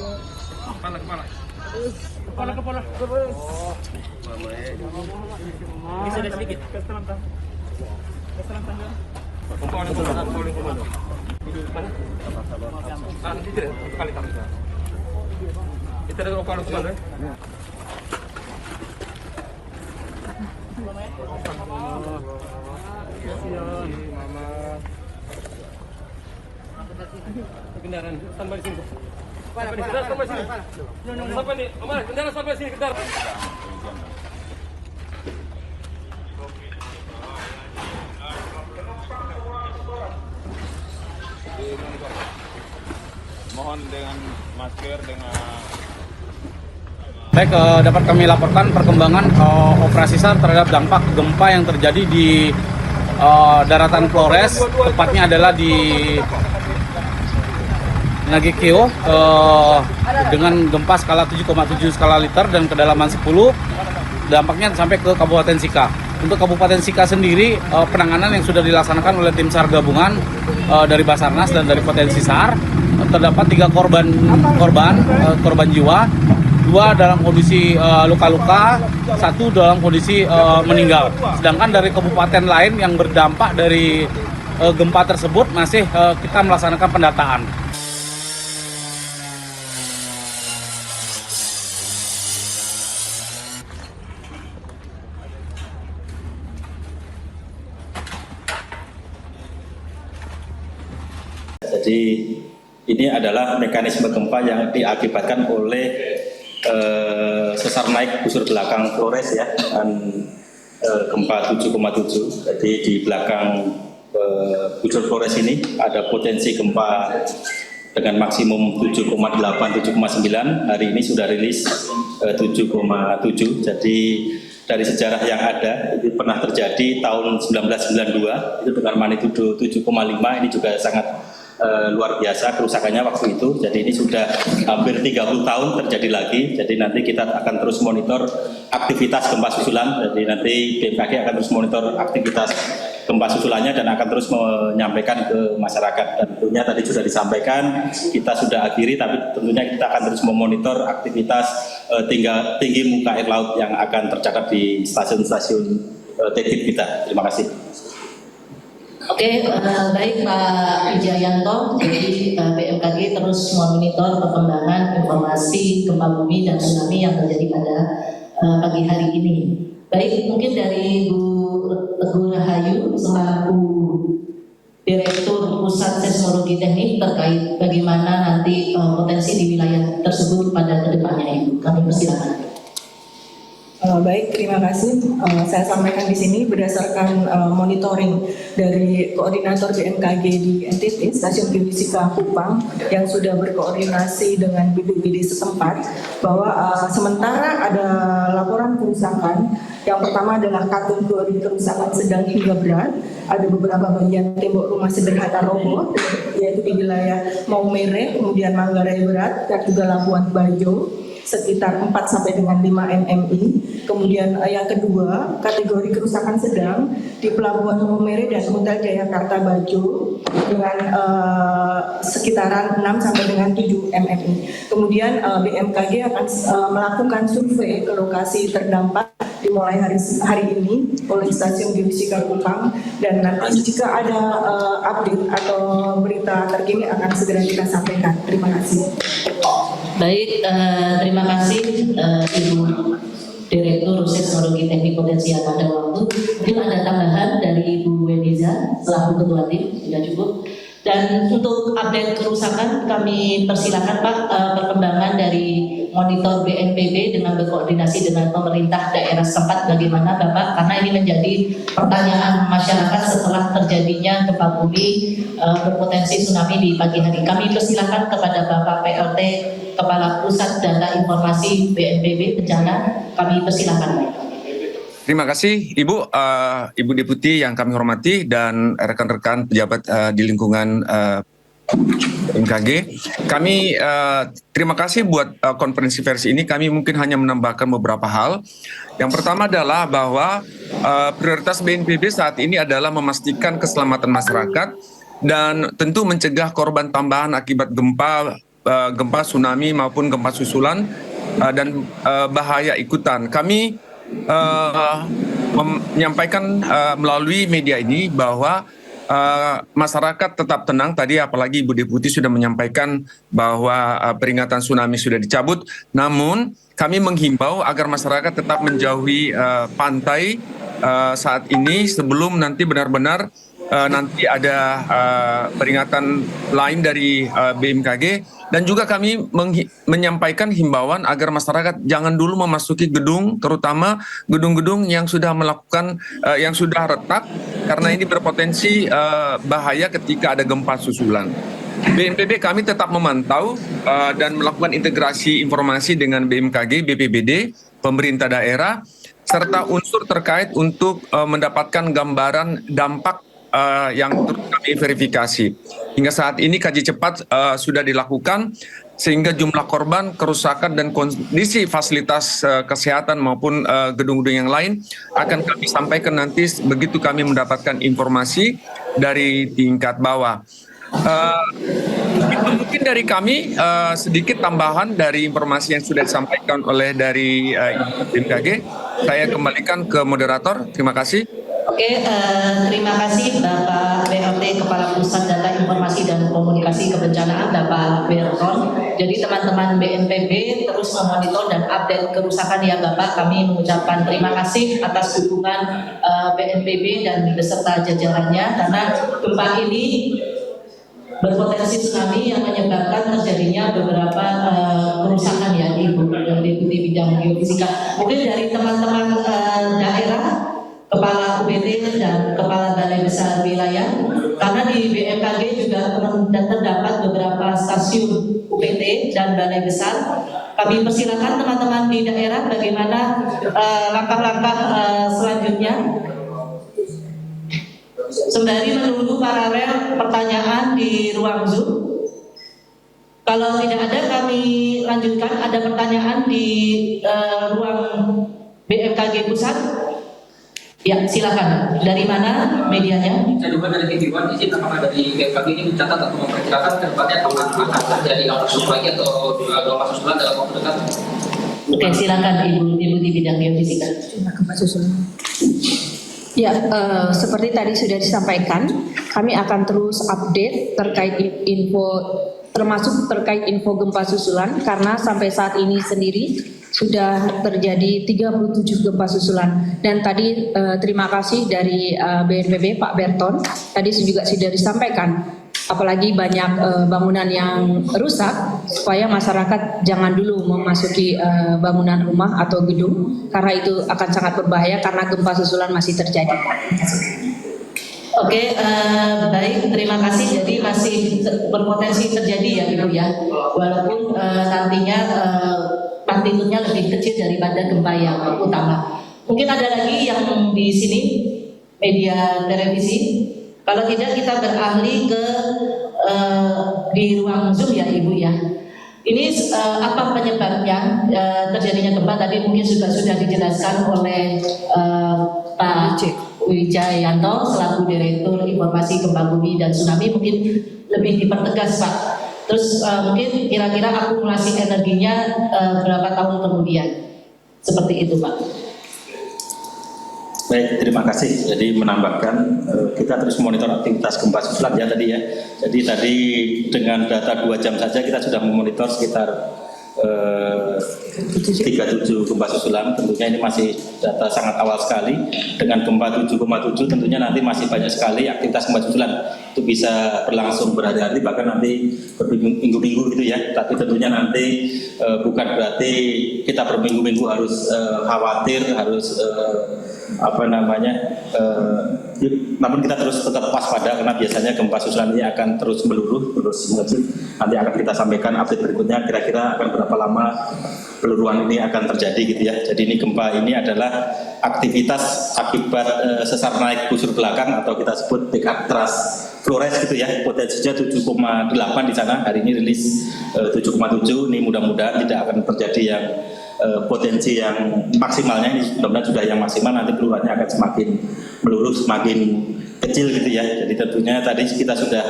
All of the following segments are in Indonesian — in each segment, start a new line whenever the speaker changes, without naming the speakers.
Kepala, kepala. Kepala. Oh, mama ya. Bisa ada sedikit. Keselamatan. Komponen. Mana? Ah, itu kali kali. Itu ada komponen kemana? Mama. Kendaraan sampai sini. Sampai sini. Sampai nih, Omar, kendaraan sampai sini kendaraan.
Mohon dengan masker dengan
Baik, dapat kami laporkan perkembangan operasi SAR terhadap dampak gempa yang terjadi di daratan Flores, tepatnya adalah di Nagekeo dengan gempa skala 7,7 skala liter dan kedalaman 10, dampaknya sampai ke Kabupaten Sika. Untuk Kabupaten Sika sendiri, penanganan yang sudah dilaksanakan oleh tim SAR gabungan dari Basarnas dan dari Potensi SAR, terdapat 3 korban jiwa, 2 dalam kondisi luka-luka, 1 dalam kondisi meninggal. Sedangkan dari kabupaten lain yang berdampak dari gempa tersebut masih kita melaksanakan pendataan.
Jadi ini adalah mekanisme gempa yang diakibatkan oleh sesar naik busur belakang Flores ya, dengan gempa 7,7. Jadi di belakang busur Flores ini ada potensi gempa dengan maksimum 7,8, 7,9. Hari ini sudah rilis 7,7. Jadi dari sejarah yang ada, itu pernah terjadi tahun 1992 itu dengan magnitudo 7,5. Ini juga sangat luar biasa kerusakannya waktu itu. Jadi ini sudah hampir 30 tahun terjadi lagi. Jadi nanti kita akan terus monitor aktivitas gempa susulan. Jadi nanti BMKG akan terus monitor aktivitas gempa susulannya dan akan terus menyampaikan ke masyarakat. Dan tentunya tadi sudah disampaikan, kita sudah akhiri, tapi tentunya kita akan terus memonitor aktivitas tinggi muka air laut yang akan tercatat di stasiun-stasiun tertib kita. Terima kasih.
Oke, baik Pak Wijayanto. Jadi BMKG terus memonitor perkembangan informasi gempa bumi dan tsunami yang terjadi pada pagi hari ini. Baik, mungkin dari Bu Rahayu selaku Direktur Pusat Seismologi Teknik terkait bagaimana nanti potensi di wilayah tersebut pada kedepannya, Ibu. Kami persilakan.
Baik, terima kasih. Saya sampaikan di sini berdasarkan monitoring dari koordinator BMKG di NTT, Stasiun Geofisika Kupang, yang sudah berkoordinasi dengan BPBD setempat, bahwa sementara ada laporan kerusakan. Yang pertama adalah kategori kerusakan sedang hingga berat. Ada beberapa bagian tembok rumah sederhana roboh, yaitu di wilayah Maumere, kemudian Manggarai Berat, dan juga Labuan Bajo, sekitar 4 sampai dengan 5 mmi. Kemudian yang kedua, kategori kerusakan sedang di Pelabuhan Maumere dan Hotel Jayakarta Bajo dengan sekitaran 6 sampai dengan 7 mmi. Kemudian BMKG akan melakukan survei ke lokasi terdampak dimulai hari ini oleh Stasiun Geofisika Kupang, dan nanti jika ada update atau berita terkini akan segera kita sampaikan. Terima kasih.
Baik, terima kasih Ibu Direktur Seismologi Teknik Potensial pada waktu. Mungkin ada tambahan dari Ibu Weniza selaku Ketua Tim, sudah cukup. Dan untuk update kerusakan kami persilakan Pak, perkembangan dari monitor BNPB dengan berkoordinasi dengan pemerintah daerah setempat bagaimana Bapak, karena ini menjadi pertanyaan masyarakat setelah terjadinya gempa bumi berpotensi tsunami di pagi hari. Kami persilakan kepada Bapak PLT Kepala Pusat Data Informasi BNPB Bencana, kami persilakan Pak.
Terima kasih Ibu, Ibu Deputi yang kami hormati dan rekan-rekan pejabat di lingkungan BMKG. Kami terima kasih buat konferensi versi ini. Kami mungkin hanya menambahkan beberapa hal. Yang pertama adalah bahwa prioritas BNPB saat ini adalah memastikan keselamatan masyarakat dan tentu mencegah korban tambahan akibat gempa gempa tsunami maupun gempa susulan dan bahaya ikutan. Kami menyampaikan melalui media ini bahwa masyarakat tetap tenang. Tadi apalagi Ibu Deputi sudah menyampaikan bahwa peringatan tsunami sudah dicabut. Namun kami menghimbau agar masyarakat tetap menjauhi pantai saat ini sebelum nanti benar-benar nanti ada peringatan lain dari BMKG. Dan juga kami menyampaikan himbauan agar masyarakat jangan dulu memasuki gedung, terutama gedung-gedung yang sudah melakukan, yang sudah retak, karena ini berpotensi bahaya ketika ada gempa susulan. BNPB kami tetap memantau dan melakukan integrasi informasi dengan BMKG, BPBD, pemerintah daerah, serta unsur terkait untuk mendapatkan gambaran dampak yang terus kami verifikasi. Hingga saat ini kaji cepat sudah dilakukan sehingga jumlah korban, kerusakan dan kondisi fasilitas kesehatan maupun gedung-gedung yang lain akan kami sampaikan nanti begitu kami mendapatkan informasi dari tingkat bawah. Itu mungkin dari kami sedikit tambahan dari informasi yang sudah disampaikan oleh dari BMKG. Saya kembalikan ke moderator. Terima kasih.
Oke, terima kasih Bapak BLT Kepala Pusat Data Informasi dan Komunikasi Kebencanaan Bapak Berton. Jadi teman-teman BNPB terus memonitor dan update kerusakan ya Bapak. Kami mengucapkan terima kasih atas dukungan BNPB dan beserta jajarannya, karena gempa ini berpotensi tsunami yang menyebabkan terjadinya beberapa kerusakan ya Ibu Deputi Bidang Geofisika. Mungkin dari teman-teman daerah, Kepala UPT dan Kepala Balai Besar Wilayah, karena di BMKG juga terdapat beberapa stasiun UPT dan Balai Besar. Kami persilakan teman-teman di daerah bagaimana langkah-langkah selanjutnya. Sembari menunggu paralel pertanyaan di ruang Zoom. Kalau tidak ada, kami lanjutkan. Ada pertanyaan di ruang BMKG Pusat. Ya, silakan. Dari mana medianya?
Saya juga dari TV1, izin apakah dari BMKG ini mencatat atau memperkirakan ke depannya akan terjadi gempa susulan lagi atau gempa susulan dalam waktu dekat?
Oke, silakan Ibu di bidang geofisika.
Gempa susulan. Ya, seperti tadi sudah disampaikan, kami akan terus update terkait info, termasuk terkait info gempa susulan, karena sampai saat ini sendiri sudah terjadi 37 gempa susulan. Dan tadi terima kasih dari BNPB Pak Berton, tadi juga sudah disampaikan, apalagi banyak bangunan yang rusak, supaya masyarakat jangan dulu memasuki bangunan rumah atau gedung, karena itu akan sangat berbahaya karena gempa susulan masih terjadi.
Oke, baik, terima kasih. Jadi masih berpotensi terjadi ya Ibu ya, walaupun nantinya magnitudenya lebih kecil daripada gempa yang utama. Mungkin ada lagi yang di sini media televisi. Kalau tidak, kita beralih ke di ruang Zoom ya Ibu ya. Ini apa penyebabnya terjadinya gempa? Tadi mungkin sudah dijelaskan oleh Pak Wijayanto selaku Direktur Informasi Gempa Bumi dan Tsunami. Mungkin lebih dipertegas Pak. Terus mungkin kira-kira akumulasi energinya berapa tahun kemudian? Seperti itu Pak.
Baik, terima kasih. Jadi menambahkan, kita terus monitor aktivitas gempa susulan ya tadi ya. Jadi tadi dengan data 2 jam saja kita sudah memonitor sekitar 37 gempa susulan. Tentunya ini masih data sangat awal sekali. Dengan gempa 7,7 tentunya nanti masih banyak sekali aktivitas gempa susulan. Itu bisa berlangsung berhari-hari, bahkan nanti berminggu-minggu gitu ya. Tapi tentunya nanti bukan berarti kita berminggu-minggu harus khawatir, harus namun kita terus tetap waspada, karena biasanya gempa susulan ini akan terus meluruh, nanti akan kita sampaikan update berikutnya kira-kira akan berapa lama peluruhan ini akan terjadi gitu ya. Jadi ini gempa ini adalah aktivitas akibat sesar naik busur belakang atau kita sebut dekat tras Flores gitu ya. Potensinya 7,8 di sana, hari ini rilis 7,7. Ini mudah-mudahan tidak akan terjadi yang potensi yang maksimalnya. Ini mudah-mudahan sudah yang maksimal, nanti peluruhannya akan semakin meluruh, semakin kecil gitu ya. Jadi tentunya tadi kita sudah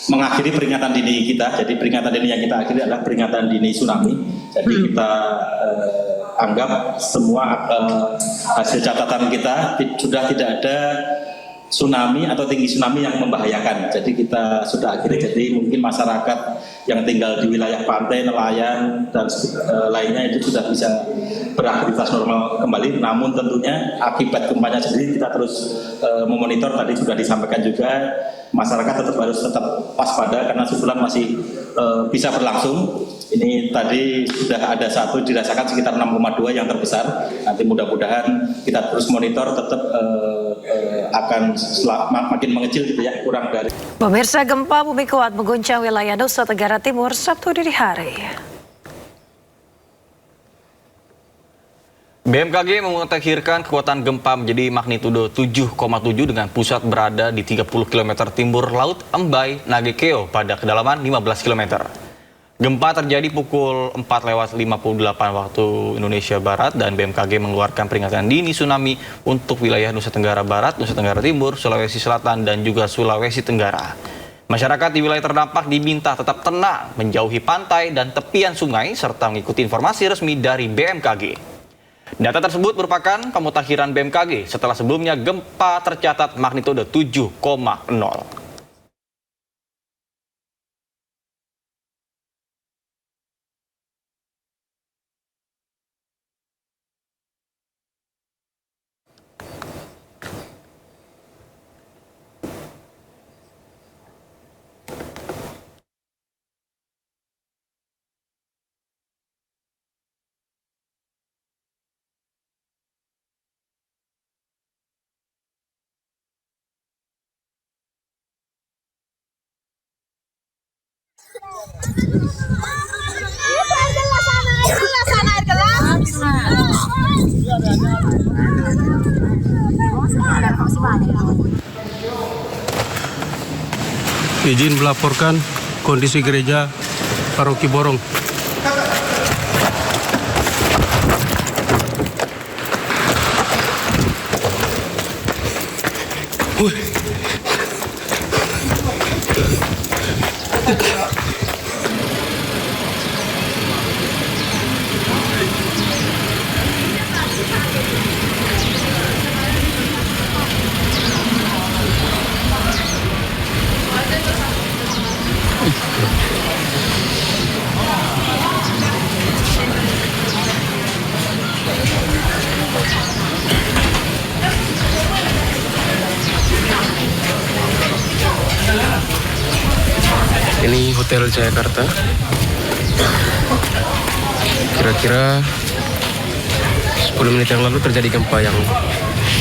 mengakhiri peringatan dini kita. Jadi peringatan dini yang kita akhiri adalah peringatan dini tsunami. Jadi kita anggap semua hasil catatan kita sudah tidak ada tsunami atau tinggi tsunami yang membahayakan. Jadi kita sudah akhiri. Jadi mungkin masyarakat yang tinggal di wilayah pantai, nelayan dan lainnya itu sudah bisa beraktivitas normal kembali. Namun tentunya akibat gempanya sendiri kita terus memonitor. Tadi sudah disampaikan juga, masyarakat harus tetap waspada karena susulan masih bisa berlangsung. Ini tadi sudah ada satu dirasakan sekitar 6,2 yang terbesar. Nanti mudah-mudahan kita terus monitor, tetap akan makin mengecil gitu ya, kurang dari.
Pemirsa, gempa bumi kuat mengguncang wilayah Nusa Tenggara Timur Sabtu dini hari.
BMKG memutakhirkan kekuatan gempa menjadi magnitudo 7,7 dengan pusat berada di 30 km timur Laut Embai, Nagekeo pada kedalaman 15 km. Gempa terjadi pukul 4:58 waktu Indonesia Barat dan BMKG mengeluarkan peringatan dini tsunami untuk wilayah Nusa Tenggara Barat, Nusa Tenggara Timur, Sulawesi Selatan, dan juga Sulawesi Tenggara. Masyarakat di wilayah terdampak diminta tetap tenang, menjauhi pantai dan tepian sungai, serta mengikuti informasi resmi dari BMKG. Data tersebut merupakan pemutakhiran BMKG setelah sebelumnya gempa tercatat magnitudo 7,0.
Izin melaporkan kondisi gereja Paroki Borong. Ini Hotel Jayakarta. Kira-kira 10 menit yang lalu terjadi gempa yang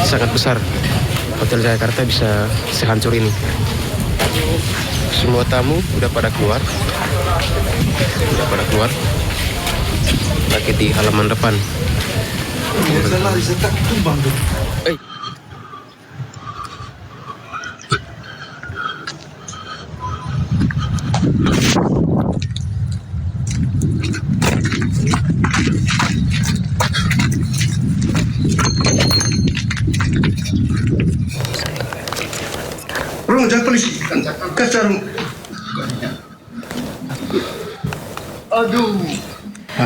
sangat besar. Hotel Jayakarta bisa sehancur ini. Semua tamu udah pada keluar. Lagi di halaman depan.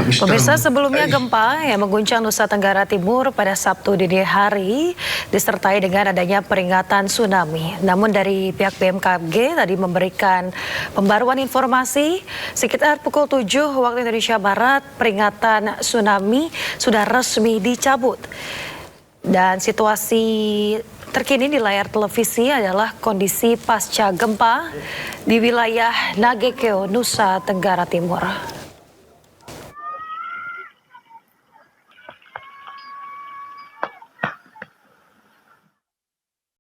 Pemirsa, sebelumnya gempa yang mengguncang Nusa Tenggara Timur pada Sabtu dini hari disertai dengan adanya peringatan tsunami. Namun dari pihak BMKG tadi memberikan pembaruan informasi sekitar pukul 7 waktu Indonesia Barat, peringatan tsunami sudah resmi dicabut. Dan situasi terkini di layar televisi adalah kondisi pasca gempa di wilayah Nagekeo, Nusa Tenggara Timur.